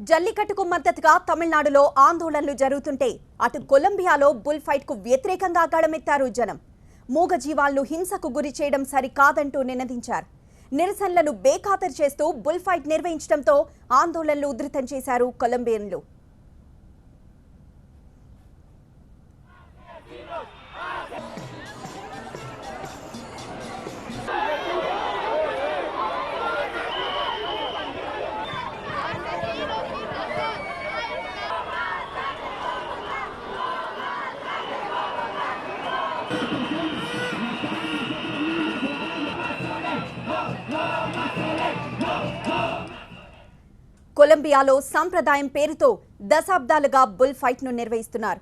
జల్లికట్టుకు మద్దతుగా తమిళనాడులో ఆందోళనలు జరుగుతుంటే అటు కొలంబియాలో బుల్ ఫైట్ కు వ్యతిరేకంగా గళమెత్తారు జనం. మూగజీవాలను హింసకు గురి చేయడం సరికాదంటూ నినదించారు. నిరసనలను బేఖాతరు చేస్తూ బుల్ ఫైట్ నిర్వహించడంతో ఆందోళనలు ఉధృతం చేశారు కొలంబియన్లు. కొలంబియాలో సంప్రదాయం పేరుతో దశాబ్దాలుగా బుల్ ఫైట్ ను నిర్వహిస్తున్నారు.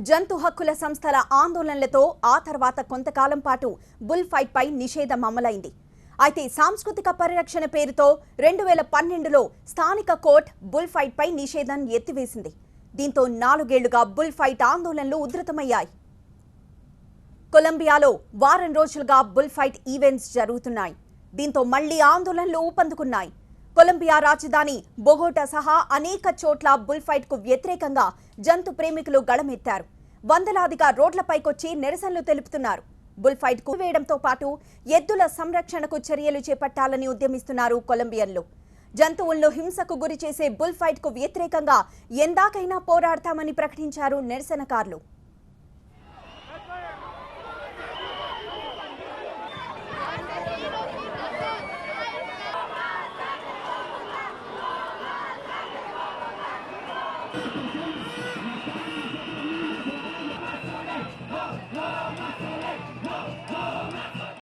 జంతు హక్కుల సంస్థల ఆందోళనలతో ఆ తర్వాత కొంతకాలం పాటు బుల్ ఫైట్ పై నిషేధం అమలైంది. అయితే సాంస్కృతిక పరిరక్షణ పేరుతో 2012లో స్థానిక కోర్టు బుల్ ఫైట్ పై నిషేధం ఎత్తివేసింది. దీంతో 4 ఏళ్లుగా బుల్ ఫైట్ ఆందోళనలు ఉధృతమయ్యాయి. కొలంబియాలో వారం రోజులుగా బుల్ ఫైట్ ఈవెంట్స్ జరుగుతున్నాయి. దీంతో మళ్లీ ఆందోళనలు ఊపందుకున్నాయి. కొలంబియా రాజధాని బొగోటా సహా అనేక చోట్ల బుల్ ఫైట్ కు వ్యతిరేకంగా జంతు ప్రేమికులు గళమెత్తారు. వందలాదిగా రోడ్లపైకొచ్చి నిరసనలు తెలుపుతున్నారు. బుల్ ఫైట్ కు వేయడంతో పాటు ఎద్దుల సంరక్షణకు చర్యలు చేపట్టాలని ఉద్యమిస్తున్నారు కొలంబియన్లు. జంతువులను హింసకు గురి చేసే బుల్ ఫైట్ కు వ్యతిరేకంగా ఎందాకైనా పోరాడతామని ప్రకటించారు నిరసనకారులు.